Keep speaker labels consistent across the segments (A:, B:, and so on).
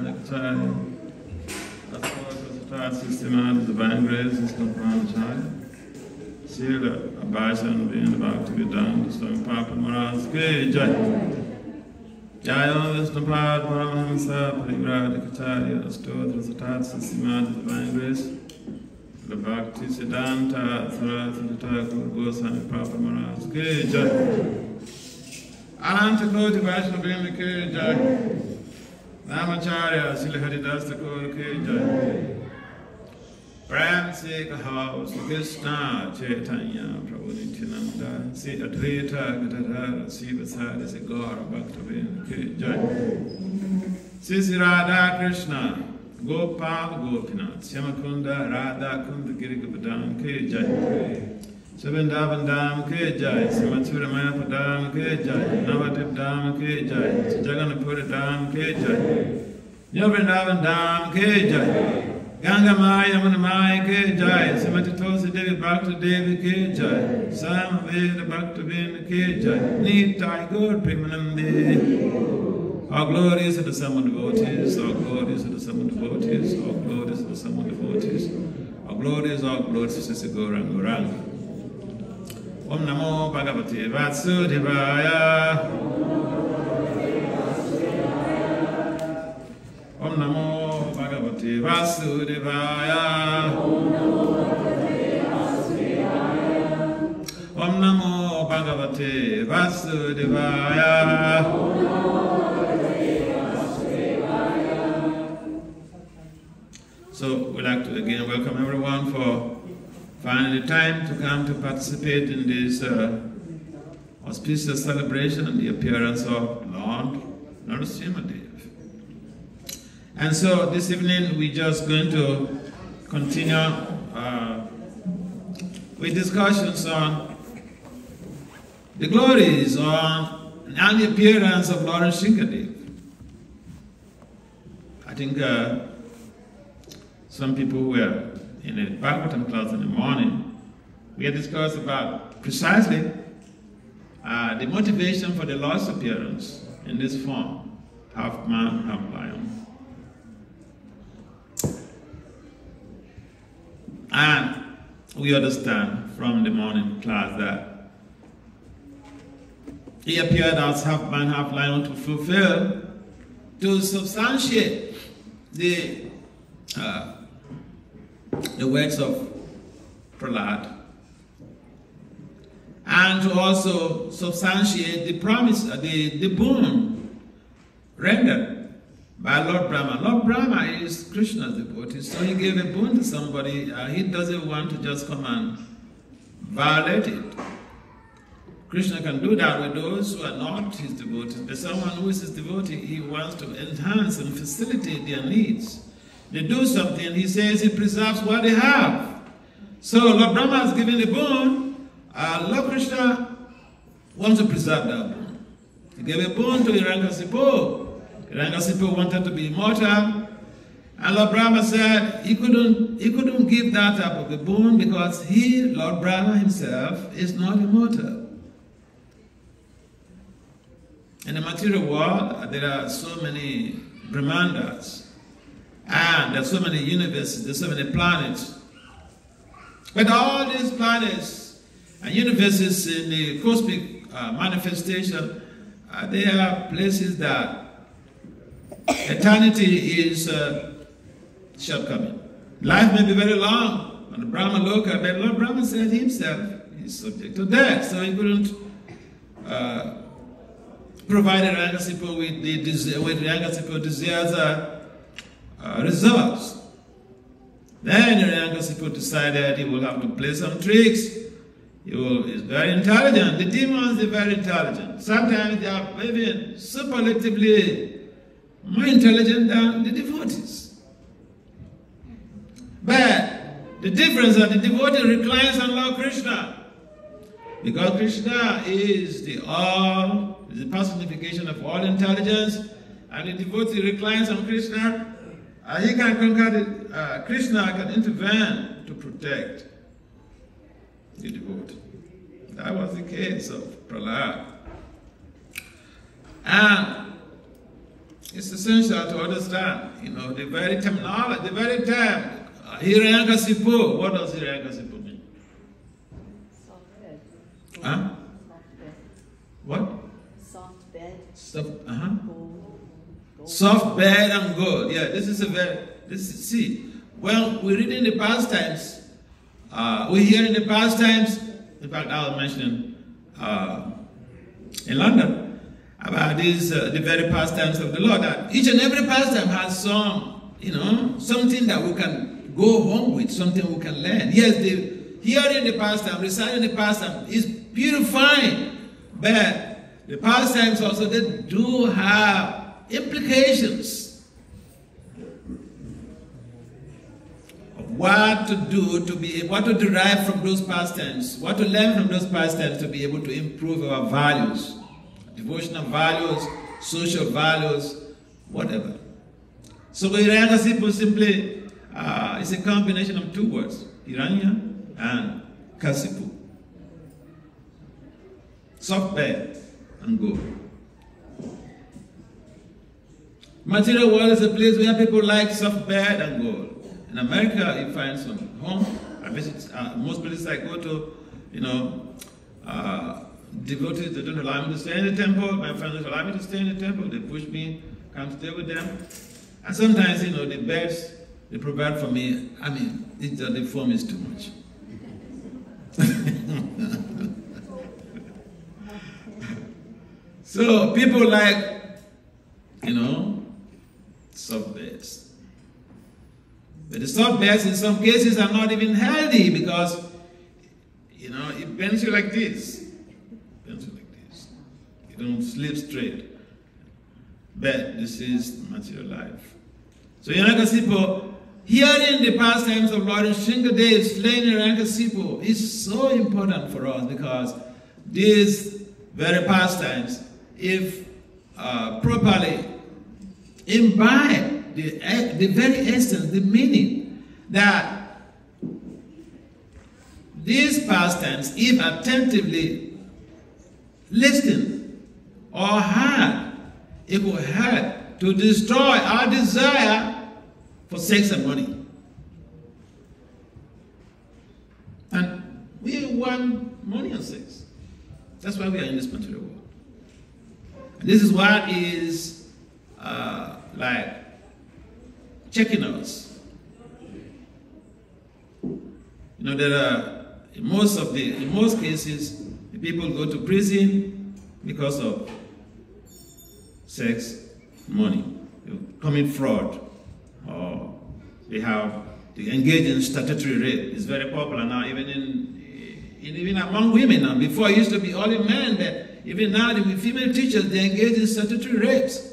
A: Acharya. That's what chaturdasi systematic divine grace is not Acharya. Sila Abhashan being Bhakti Vasudeva, Papa Maharaj Ki Jai. Jaya Vishnupad Paramahamsa Parivrada Acharya Stotra Chaturdasi systematic divine grace. The Bhakti Siddhanta Saraswati Thakur Goswami Papa Maharaj Ki Jai. Ananta Koti Vaishnava Ki Jai. Namacharya Srila Haridas Thakur Ki Jai. Prem Se Kaha Sri Krishna Chaitanya Prabhu Nityananda Se Advaita Gadadhara Siva Sari Se Gaura Bhaktivinoda Ki Jai. Sisi Radha Krishna Gopal Gopinath Shyamakunda Radha Kunda Girikapadam Ki Jai. Sabindavandam Ki Jai. Samathura Mayapadam Ki Jai. Navadip Dam Ki Jai. Jaganapura Dam Ki Jai. Nyavindavandam Ki Jai. Ganga Maya Manamaya Ki Jai. Samatitosi Devi Bhakti Devi Ki Jai. Samaveda Bhakti Vina Ki Jai. Nitai Gaur Premanandi. All glories to the summer devotees, all glories to the summer devotees, all glories to the summer devotees, all glories to Sisi Gauranga Gauranga. Om Namo Bhagavate Vasudevaya. Om Namo Bhagavate Vasudevaya. Om Namo Bhagavate Vasudevaya. So we'd like to again welcome everyone for finding the time to come to participate in this auspicious celebration, the appearance of Lord Narasimha. And so this evening we're just going to continue with discussions on the glories and the appearance of Lord Narasimha. I think some people who were in the Bhagavatam class in the morning, we had discussed about precisely the motivation for the Lord's appearance in this form, half man, half lion. And we understand from the morning class that he appeared as half man, half lion to fulfill, to substantiate the words of Prahlad, and to also substantiate the promise, the boon rendered by Lord Brahma. Lord Brahma is Krishna's devotee, so he gave a boon to somebody. He doesn't want to just come and violate it. Krishna can do that with those who are not his devotees, but someone who is his devotee, he wants to enhance and facilitate their needs. They do something, he says he preserves what they have. So Lord Brahma has given a boon, Lord Krishna wants to preserve that boon. He gave a boon to Hiranyakasipu. Hiranyakasipu wanted to be immortal, and Lord Brahma said he couldn't give that type of a boon because he, Lord Brahma himself, is not immortal. In the material world, there are so many Brahmandas, and there are so many universes, there are so many planets. But all these planets and universes in the cosmic manifestation, they are places that eternity is shortcoming. Life may be very long on the Brahma Loka, but Lord Brahma said himself is subject to death, so he couldn't provide Hiranyakasipu with the desires results. Then Hiranyakasipu decided he will have to play some tricks. He's very intelligent. The demons are very intelligent. Sometimes they are even superlatively more intelligent than the devotees. But the difference is that the devotee reclines on Lord Krishna. Because Krishna is the personification of all intelligence, and the devotee reclines on Krishna. He can conquer Krishna can intervene to protect the devotee. That was the case of Prahlad. And it's the essential to understand, the very terminology, the very term, Hiranyakasipu. What does Hiranyakasipu mean?
B: Soft bed.
A: Huh?
B: Soft bed.
A: What?
B: Soft bed.
A: Soft,
B: Gold.
A: Soft bed and gold. Yeah, see, well, we read in the past times, we hear in the past times, in fact, I was mentioning in London about these, the very pastimes of the Lord, that each and every pastime has some, something that we can go home with, something we can learn. Yes, hearing the pastime, reciting the pastime is beautifying, but the pastimes also, they do have implications of what to do what to derive from those pastimes, what to learn from those pastimes to be able to improve our values, devotional values, social values, whatever. So Hiranyakasipu simply is a combination of two words, Hiranya and Kasipu. Soft bed and gold. Material world is a place where people like soft bed and gold. In America, you find some home. I visit most places I go to, devotees, they don't allow me to stay in the temple. My friends allow me to stay in the temple. They push me, come stay with them. And sometimes, the beds they provide for me, the form is too much. So people like, soft beds. But the soft beds in some cases are not even healthy because, it bends you like this. You don't sleep straight. But this is material life. So Hiranyakasipu, hearing the pastimes of Lord Shingadev slaying Hiranyakasipu is so important for us because these very pastimes, if properly imbibe the very essence, the meaning, that these pastimes, if attentively listened or heard, it will help to destroy our desire for sex and money. And we want money and sex. That's why we are in this material world. And this is what is like checking us. There are in most cases, the people go to prison because of sex, money, commit fraud, or they engage in statutory rape. It's very popular now, even among women now. Before it used to be only men, but even now the female teachers, they engage in statutory rapes.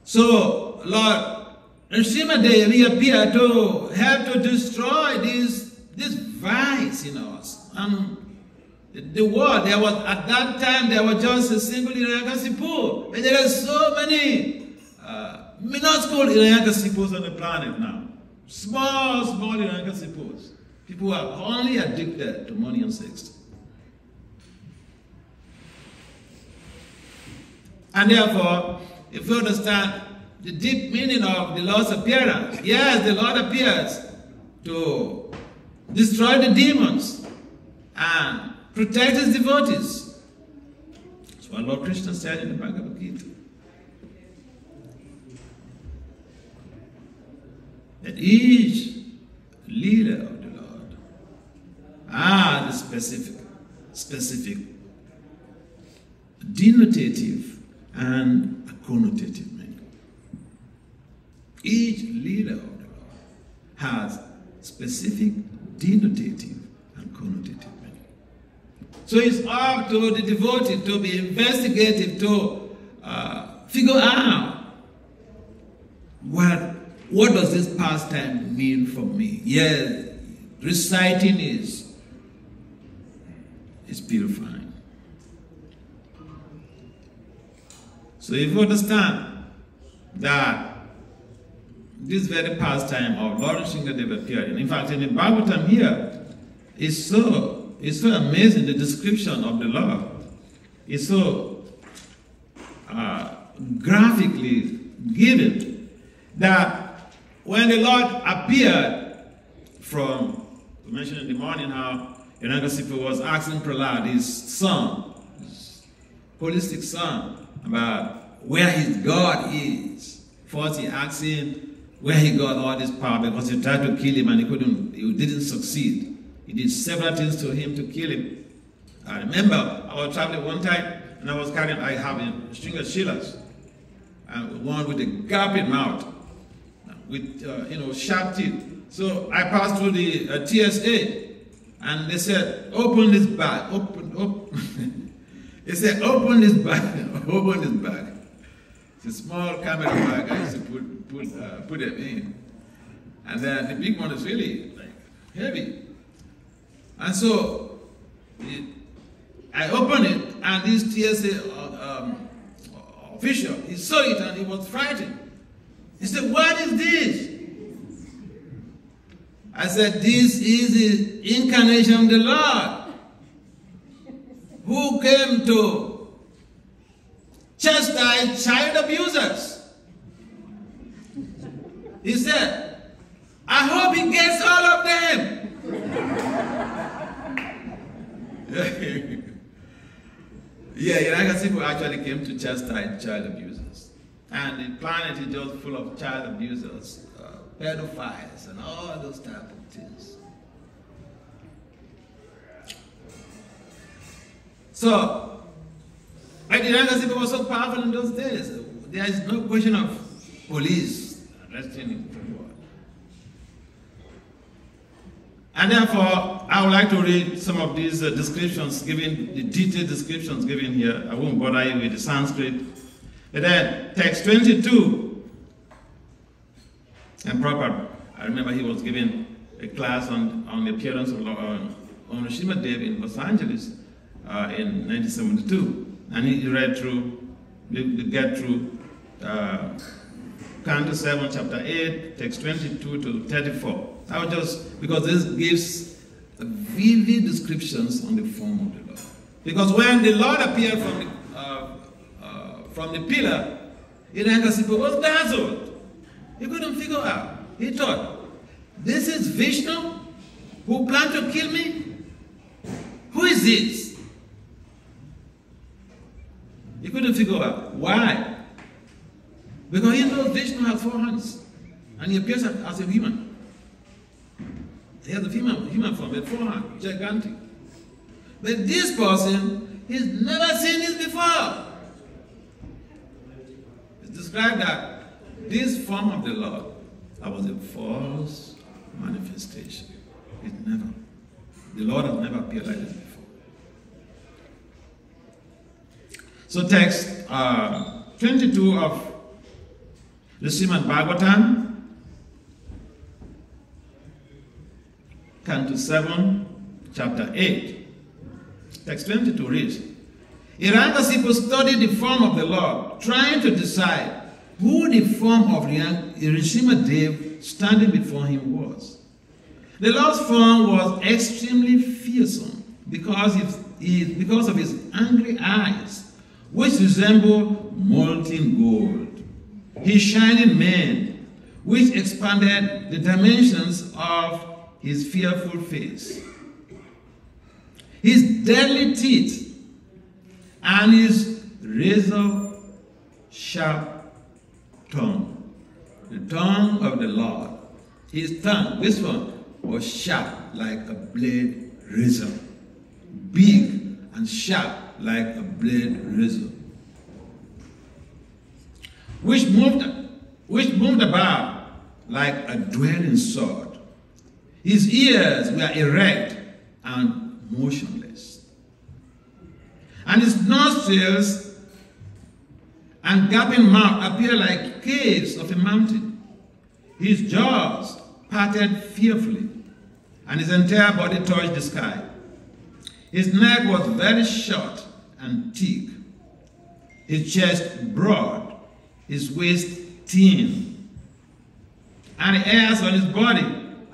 A: So, Lord Narasimha reappeared to help to destroy this vice in us. The world, at that time, there was just a single Hiranyakasipu. And there are so many minuscule Hiranyakasipus on the planet now. Small Hiranyakasipus. People are only addicted to money and sex. And therefore, if you understand the deep meaning of the Lord's appearance, yes, the Lord appears to destroy the demons and protect his devotees. That's what Lord Krishna said in the Bhagavad Gita. That each leader of the Lord are the specific, denotative and a connotative meaning. Each leader of the Lord has specific, denotative and connotative meaning. So it's up to the devotee to be investigative, to figure out what does this pastime mean for me? Yes, reciting is purifying. So if you understand that this very pastime of Lord Shingadeva appearing, in fact in the Bhagavatam here, is so amazing, the description of the Lord is so graphically given that when the Lord appeared from, we mentioned in the morning how Irangasipo was asking Prahlad, his son, his holistic son, about where his God is. First he asked him where he got all this power, because he tried to kill him and he didn't succeed. He did several things to him to kill him. I remember I was traveling one time and I was carrying, I have a string of shillers, and one with a gaping mouth, with sharp teeth. So I passed through the TSA, and they said, "Open this bag." Open. They said, "Open this bag." Open this bag. It's a small camera bag I used to put them in, and then the big one is really like heavy. And so I opened it, and this TSA official, he saw it and he was frightened. He said, "What is this?" I said, "This is the incarnation of the Lord, who came to chastise child abusers." He said, "I hope he gets all of them." Yeah, Irangasipo actually came to chastise child abusers. And the planet is just full of child abusers, pedophiles, and all those type of things. So, Irangasipo was so powerful in those days. There is no question of police arresting him for what. And therefore, I would like to read some of these descriptions given, the detailed descriptions given here. I won't bother you with the Sanskrit. But then, text 22. And Prabhupada, I remember he was giving a class on the appearance of narasimha Dev in Los Angeles in 1972. And he read through, get through Canto 7, chapter 8, text 22 to 34. I would just, because this gives vivid descriptions on the form of the Lord. Because when the Lord appeared from the pillar, Irangasipo was dazzled. He couldn't figure out. He thought, "This is Vishnu who planned to kill me? Who is this?" He couldn't figure out. Why? Because he knows Vishnu has 4 hands, and he appears as a human. He has a human form, with 4 hands, gigantic. But this person, he's never seen this before. It's described that this form of the Lord, that was a false manifestation. The Lord has never appeared like this before. So text 22 of the Srimad Bhagavatam, Canto 7, chapter 8. Text 22 reads, Irangasipo studied the form of the Lord, trying to decide who the form of Narasimha Dev standing before him was. The Lord's form was extremely fearsome because of his angry eyes, which resembled molten gold. His shining mane, which expanded the dimensions of his fearful face. His deadly teeth and his razor-sharp tongue. The tongue of the Lord. His tongue, this one, was sharp like a blade razor. Big and sharp like a blade razor. Which moved about like a dwelling sword. His ears were erect and motionless. And his nostrils and gaping mouth appear like caves of a mountain. His jaws parted fearfully, and his entire body touched the sky. His neck was very short and thick, his chest broad, his waist thin, and the hairs on his body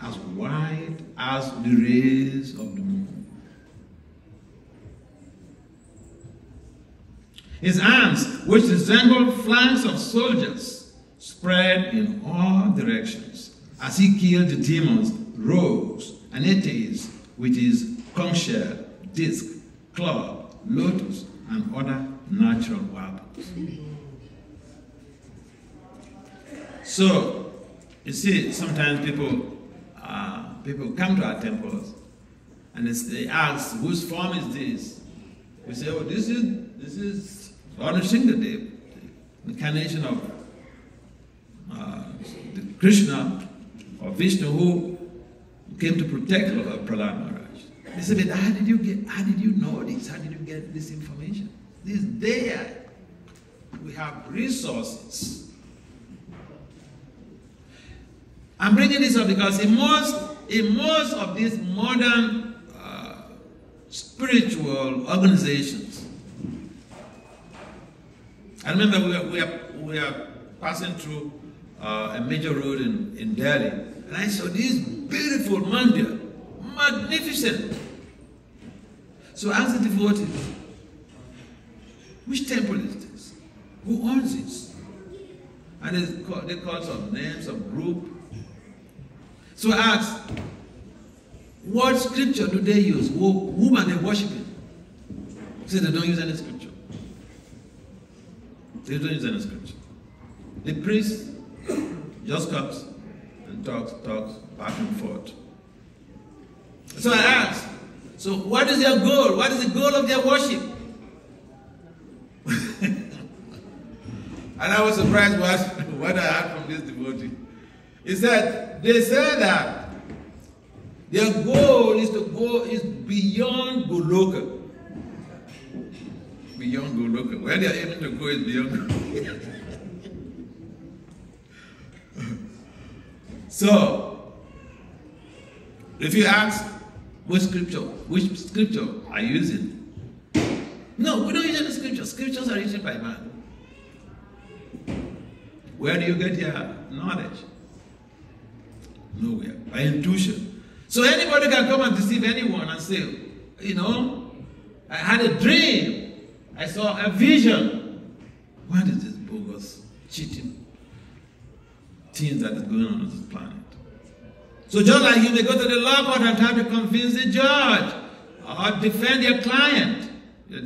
A: as white as the rays of the moon. His arms, which resembled flanks of soldiers, spread in all directions as he killed the demons, rogues, and atheists with his conch shell, disc, club, lotus, and other natural weapons. So, you see, sometimes people come to our temples and they ask, whose form is this? We say, oh, this is Lord Nrsimha, the incarnation of the Krishna or Vishnu who came to protect Prahlad Maharaj. They said, but how did you know this? How did you get this information? This is there. We have resources. I'm bringing this up because in most of these modern spiritual organizations, I remember we are passing through a major road in Delhi, and I saw this beautiful mandir, magnificent. So I asked the devotee, which temple is this? Who owns this? And they called some names of group. So I asked, what scripture do they use? Whom are they worshiping? He said they don't use any scripture. They don't use any scripture. The priest just comes and talks back and forth. So I asked, so what is their goal? What is the goal of their worship? And I was surprised what I heard from this devotee. He said, they said that their goal is beyond Goloka. Beyond Goloka. Where they are aiming to go is beyond Goloka. So, if you ask which scripture are you using? No, we don't use any scripture. Scriptures are written by man. Where do you get your knowledge? Nowhere. By intuition. So anybody can come and deceive anyone and say, you know, I had a dream. I saw a vision. What is this bogus, cheating things that is going on this planet? So just like you may go to the law court and try to convince the judge or defend your client,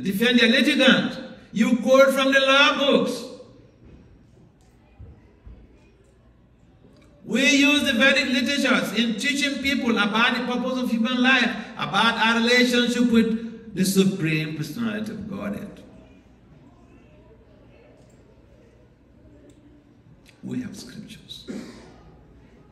A: defend your litigant, you quote from the law books. We use the Vedic literatures in teaching people about the purpose of human life, about our relationship with the Supreme Personality of Godhead. We have scriptures.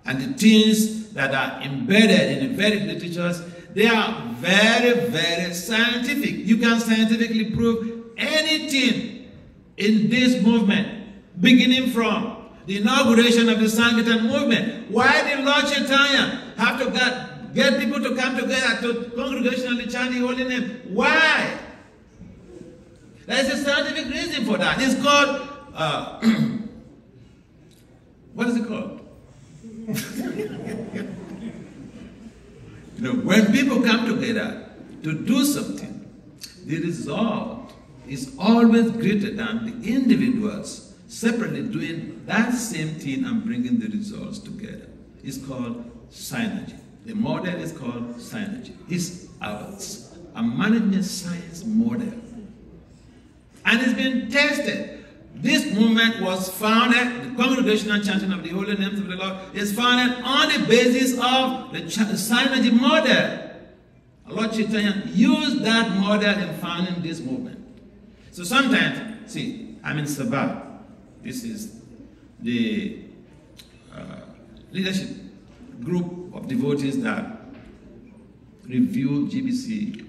A: And the things that are embedded in the Vedic literatures, they are very, very scientific. You can scientifically prove anything in this movement, beginning from the inauguration of the Sankirtan movement. Why did Lord Chaitanya have to get people to come together to congregationally chant the holy name? Why? There is a scientific reason for that. It's called, what is it called? You know, when people come together to do something, the result is always greater than the individuals separately doing that same thing and bringing the results together. It's called synergy. The model is called synergy. It's a management science model. And it's been tested. This movement was founded, the congregational chanting of the holy names of the Lord is founded on the basis of the synergy model. Lord Chaitanya used that model in founding this movement. So sometimes, see, I'm in Sabha. This is the leadership group of devotees that review GBC